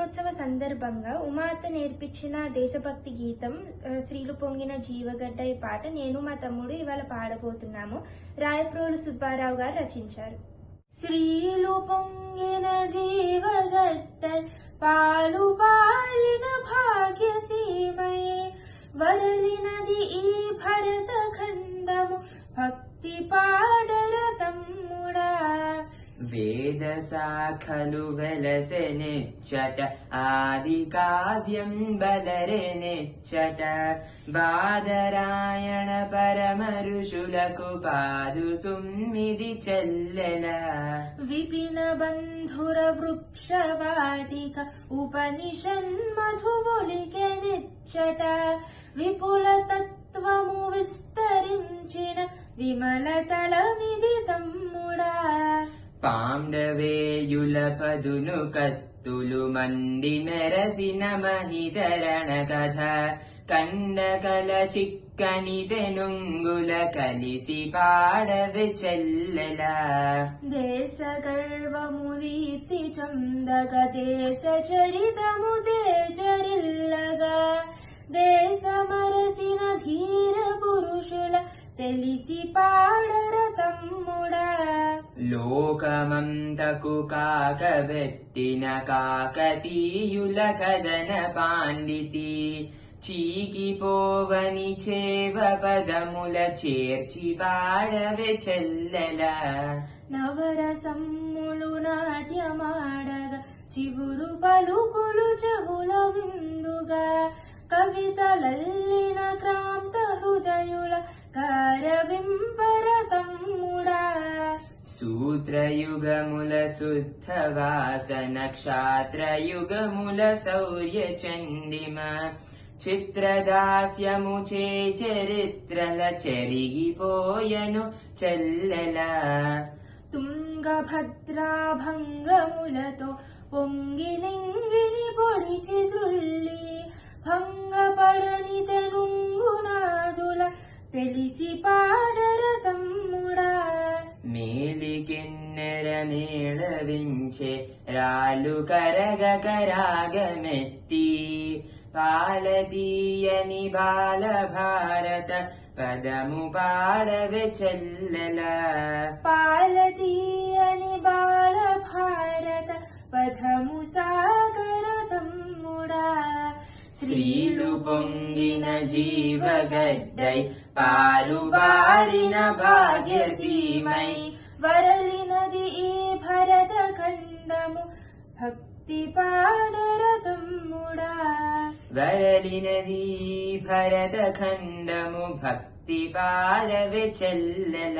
దినోత్సవ సందర్భంగా ఉమాత నేర్పించిన దేశభక్తి గీతం శ్రీలు పొంగిన జీవగడ్డ ఈ పాట నేను మా తమ్ముడు ఇవాళ పాడబోతున్నాము. రాయప్రోలు సుబ్బారావు గారు రచించారు. శ్రీలు పొంగిన జీవగడ్డ పాలు పాలిన భాగ్యసీమై వరలినది ఈ భరత ఖండము భక్తి పాడర తమ్ముడా. వేద శాఖలు వెలసెనిచ్చట ఆది కావ్యం బలరెనిచ్చట బాదరాయణ పరమ ఋషులకు పాదు సుమ్మిది చెల్లెల విపిన బంధుర వృక్ష వాటిక ఉపనిషన్మధువులికెనిచ్చట విపుల తత్వము విస్తరించిన విమల తలమిది తమ్ముడా. పాండవేయుల పదును కత్తులు మండి మెరసిన మహిధరణ కథ కండకల చిక్కని తెనుంగుల కలిసి పాడవె చెల్లెల. దేశ గర్వము దీప్తి చందగ దేశ చరితము తేజరిల్లగా దేశ మరసిన ధీర పురుషుల తెలిసి పాడర తమ్ముడా. లోకమంతకు కాకబెట్టిన కాకతీయుల కదన పాండితి చీకిపోవని చేవ పదముల చేర్చి పాడవె చెల్లెల. నవరసమ్ములు నాట్యమాడగా చివురు పలుకులు చెవుల విందుగా కవితలల్లిన క్రాంత హృదయుల కారవింపర తమ్ముడా. సూత్రయుగముల శుద్ధ వాసన క్షాత్రయుగముల శౌర్య చండిమ చిత్రదాస్యము చే చరిత్రల చెరిగిపోయను చెల్లెల. తుంగభద్రాభంగములతో పొంగిలింగిని పొడిచి త్రుల్లి భంగపడని తెనుంగునాదుల తెలిసి పాడర తమ్ముడా. మేలికెన్నెర మేళవించే రాళ్ళు కరగక రాగమెత్తి పాలతీయని బాల భారత పదము పాడవె చెల్లెల. పాలతీయని బాల భారత పదము సాగర తమ్ముడా. శ్రీలు పొంగిన జీవగడ్డై పాలు బారిన భాగ్యసీమై వరలినది ఈ భరత ఖండము భక్తి పాడర తమ్ముడా. వరలినది భరత ఖండము భక్తి పాడవె చెల్లెల.